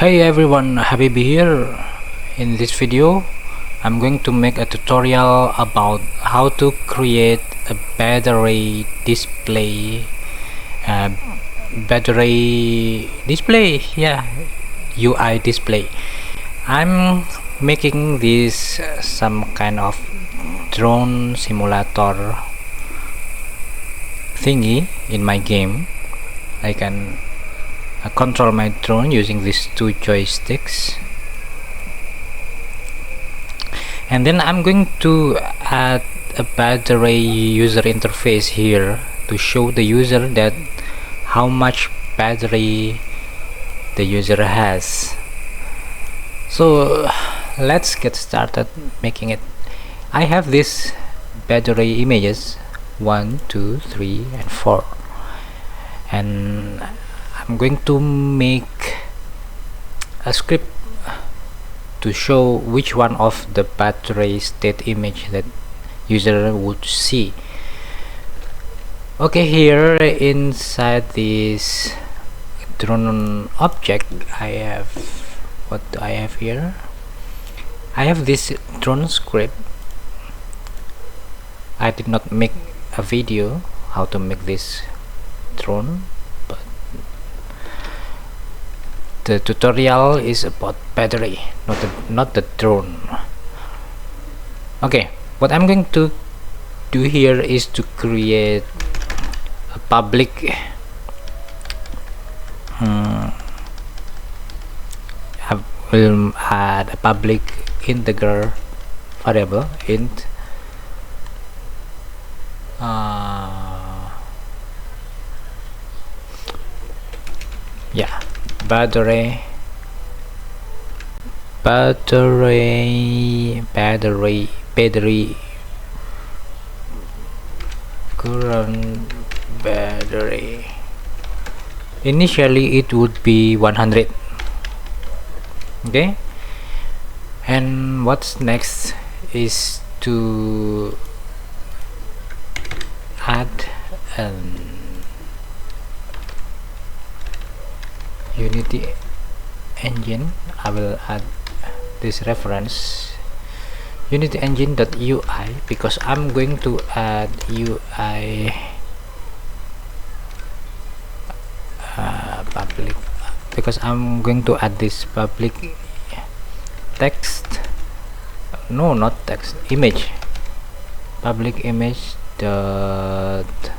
Hey everyone, Habib here. In this video I'm going to make a tutorial about how to create a battery display uh, UI display. I'm making this some kind of drone simulator thingy in my game. I can control my drone using these two joysticks, and then I'm going to add a battery user interface here to show the user that how much battery the user has. So let's get started making it. I have this battery images 1, 2, 3 and 4, and I'm going to make a script to show which one of the battery state image that user would see. Okay, here inside this drone object I have, what do I have here? I have this drone script. I did not make a video how to make this drone, but the tutorial is about battery, not the drone. Okay, what I'm going to do here is to create a public I will add a public integer variable int battery current battery. Initially it would be 100. Okay, and what's next is to add an Unity engine. I will add this reference Unity engine.ui because I'm going to add UI public, because I'm going to add this public text, no, not text, image, public image dot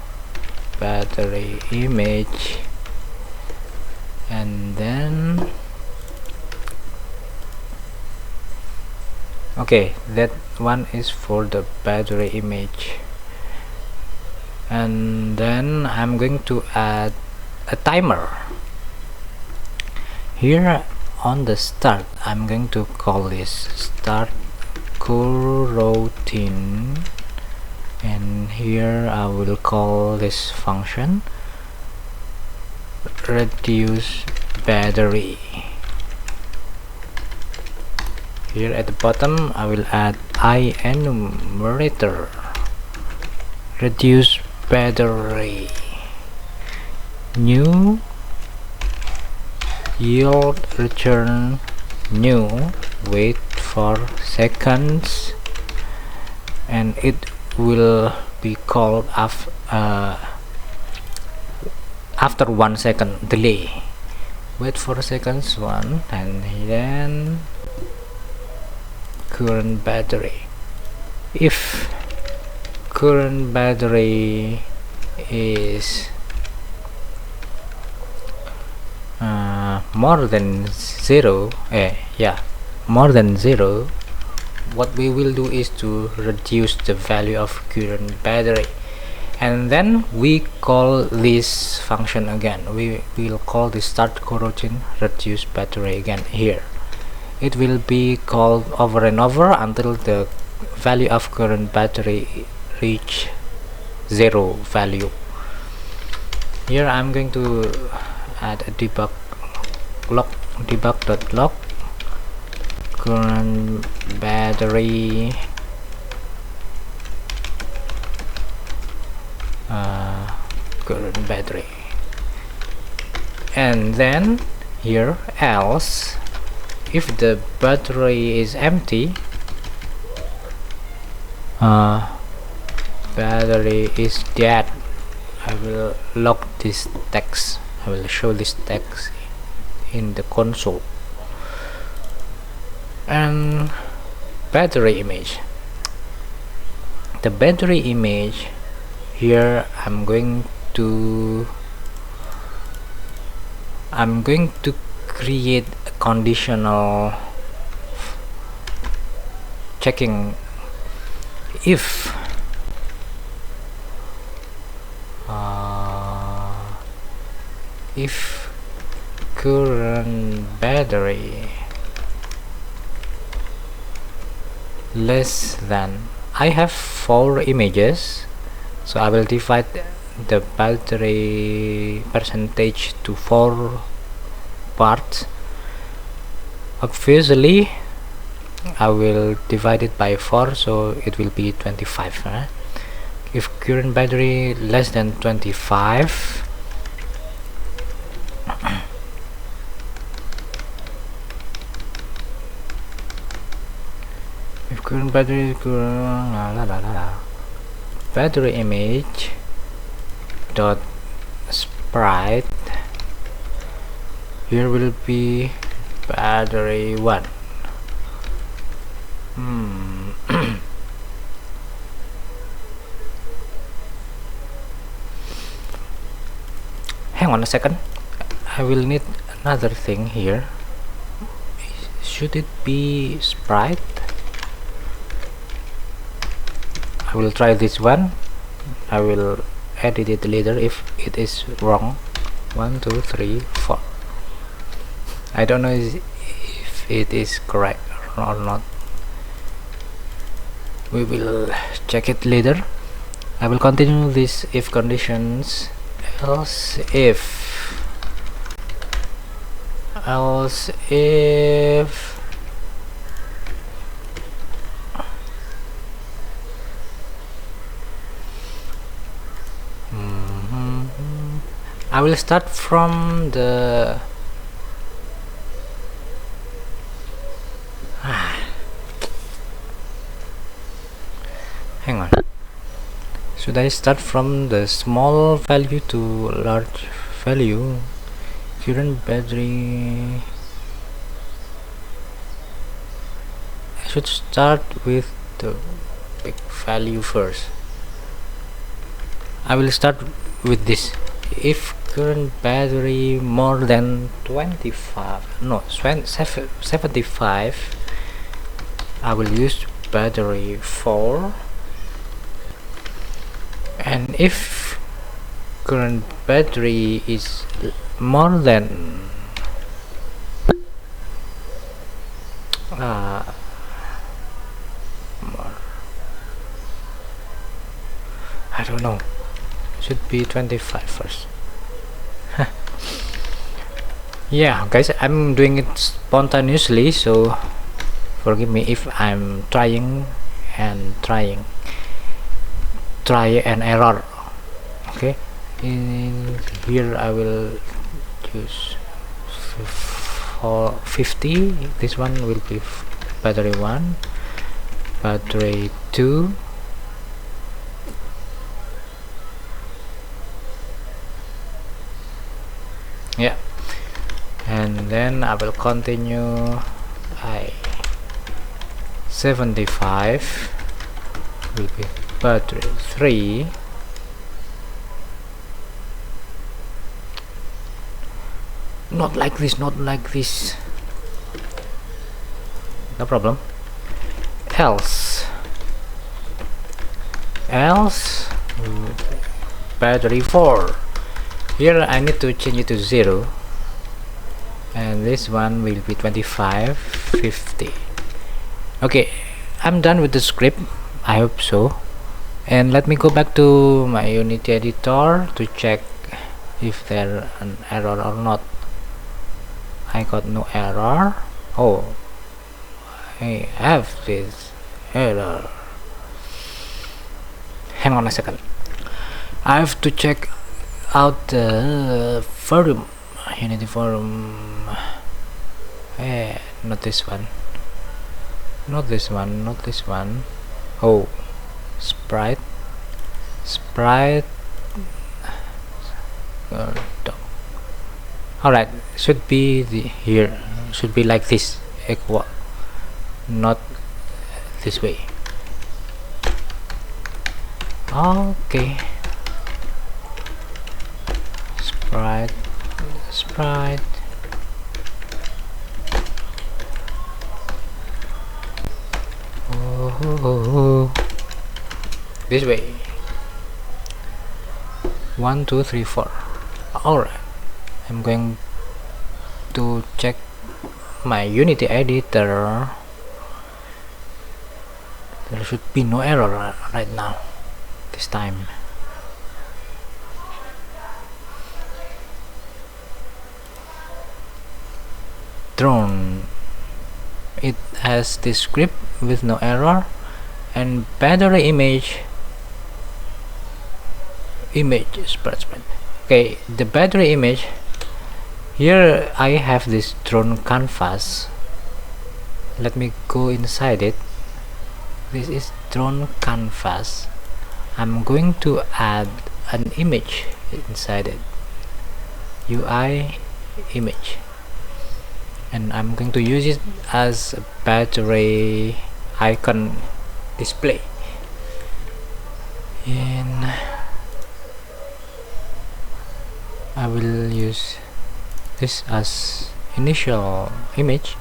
battery image, and then okay, that one is for the battery image, and then I'm going to add a timer here on the start. I'm going to call this start coroutine, and here I will call this function reduce battery. Here at the bottom I will add enumerator reduce battery new yield return new wait for seconds, and it will be called after 1 second delay. Wait for seconds 1, and then current battery. If current battery is more than 0, more than 0, what we will do is to reduce the value of current battery, and then we call this function again. We will call the start coroutine reduce battery again. Here it will be called over and over until the value of current battery reach 0 value. Here I'm going to add a debug debug.log current battery current battery, and then here, else if the battery is empty, battery is dead, I will log this text. I will show this text in the console. And battery image, the battery image here, I'm going to create a conditional checking if current battery less than, I have 4 images, so I will divide the battery percentage to 4 parts. Obviously I will divide it by 4, so it will be 25, right? If current battery less than 25, if current battery battery image dot sprite, here will be battery 1. Hang on a second, I will need another thing here. Should it be sprite? I will try this one. I will edit it later if it is wrong. 1 2 3 4. I don't know if it is correct or not. We will check it later. I will continue this if conditions. Else if I will start from the hang on, should I start from the small value to large value? Current battery, I should start with the big value first. I will start with this. If current battery more than 25, no, 75, I will use battery 4. And if current battery is more than I don't know, should be 25 first. Yeah guys, I'm doing it spontaneously, so forgive me if I'm trying and try and error. Okay, in here I will use for 50. This one will be battery 1, battery 2, yeah, and then I will continue. 75 will be battery 3, not like this, no problem. Else battery 4, here I need to change it to 0, and this one will be 25 50. Okay, I'm done with the script, I hope so. And let me go back to my Unity editor to check if there an error or not. I got no error. Oh, I have this error. Hang on a second, I have to check out the forum Unity forum. Not this one, not this one, not this one. Oh, sprite. Alright, should be here, should be like this, not this way. Okay, sprite. This way. 1 2 3 4. Alright, I'm going to check my Unity editor. There should be no error right now, this time. Drone, it has this script with no error, and battery image spread. Okay, the battery image here, I have this drone canvas. Let me go inside it. This is drone canvas. I'm going to add an image inside it, UI image, and I'm going to use it as a battery icon display. And I will use this as initial image.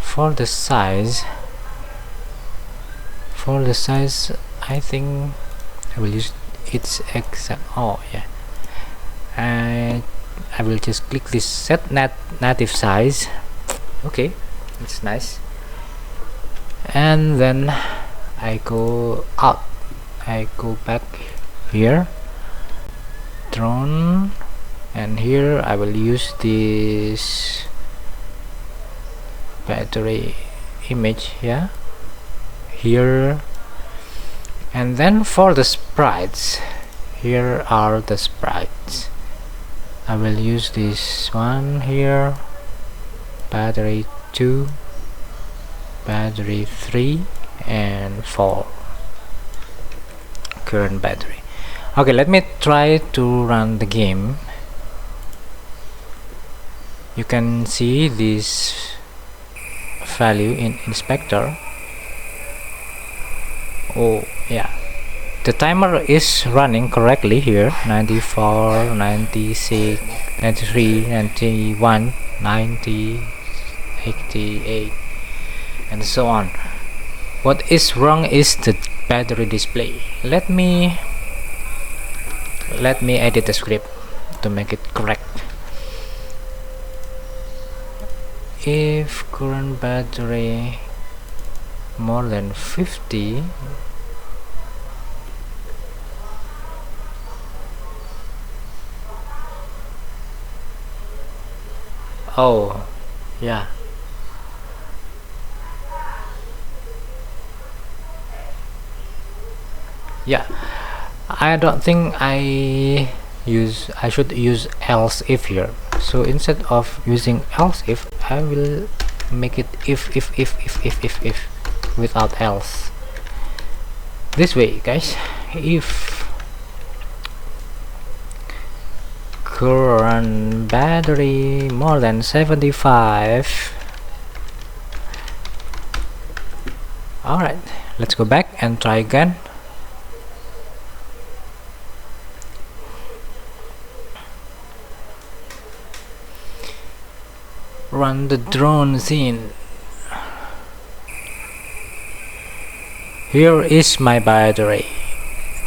For the size, I think I will use its exact. Oh yeah, and I will just click this set native size. Okay, it's nice. And then I go out, I go back here, drone, and here I will use this battery image here. And then for the sprites, here are the sprites. I will use this one here, battery 2, battery 3, and 4 current battery. Okay, let me try to run the game. You can see this value in inspector. Oh yeah, the timer is running correctly here. 94, 96, 93, 91, 90, 88, and so on. What is wrong is the battery display. Let me edit the script to make it correct. If current battery more than 50, oh yeah, I don't think I should use else if here. So instead of using else if, I will make it if without else. This way, guys. If current battery more than 75. Alright, let's go back and try again. Run the drone scene. Here is my battery.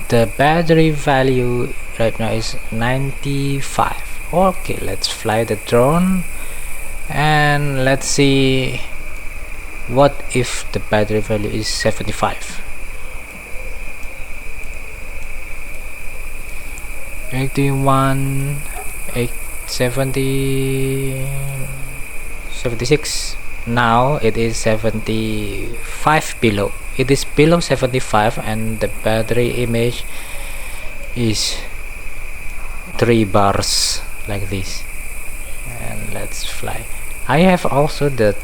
The battery value right now is 95. Okay, let's fly the drone and let's see what if the battery value is 75. 81, 70, 76. Now it is 75 below. It is below 75 and the battery image is 3 bars like this. and let's fly. I have also the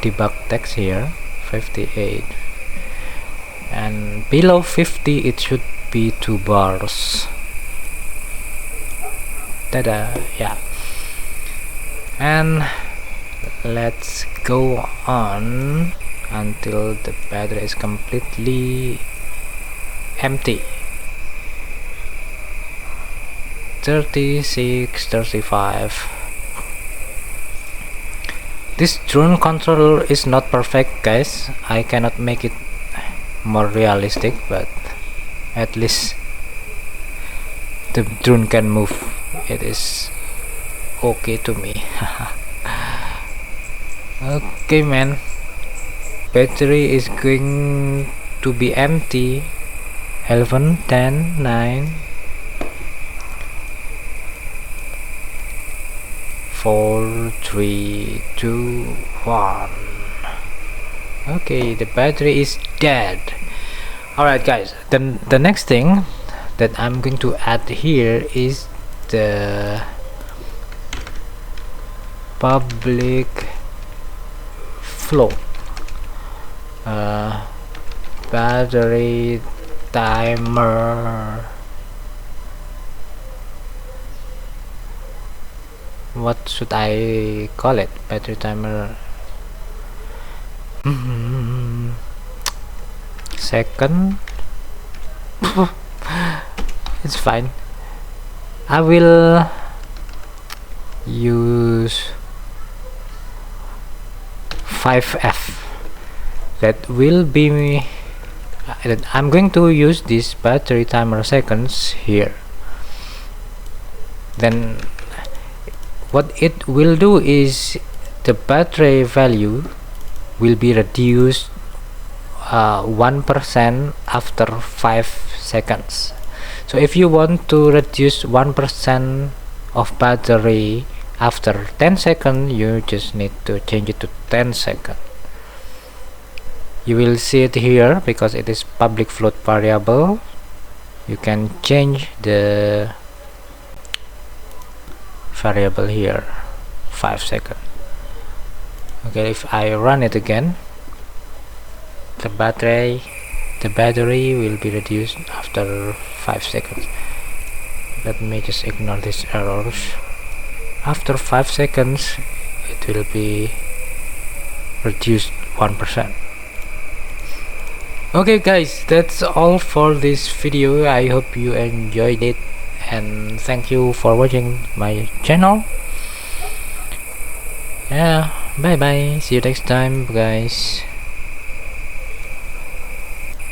debug text here, 58, and below 50 it should be 2 bars. Tada, yeah. And let's go on until the battery is completely empty. 36, 35. This drone controller is not perfect, guys. I cannot make it more realistic, but at least the drone can move. It is okay to me. Okay, man. Battery is going to be empty. 11, 10, 9, 4, 3, 2, 1. Okay, the battery is dead. Alright, guys, then the next thing that I'm going to add here is the public float battery timer. What should I call it? Battery timer second. It's fine. I will use 5F. That will be me. I'm going to use this battery timer seconds here. Then what it will do is the battery value will be reduced 1% after 5 seconds. So if you want to reduce 1% of battery after 10 seconds, you just need to change it to 10 seconds. You will see it here because it is public float variable. You can change the variable here, 5 seconds. Okay, if I run it again, the battery will be reduced after 5 seconds. Let me just ignore these errors. After 5 seconds it will be reduced 1%. Okay, guys, that's all for this video. I hope you enjoyed it, and thank you for watching my channel. Yeah, bye bye, see you next time, guys.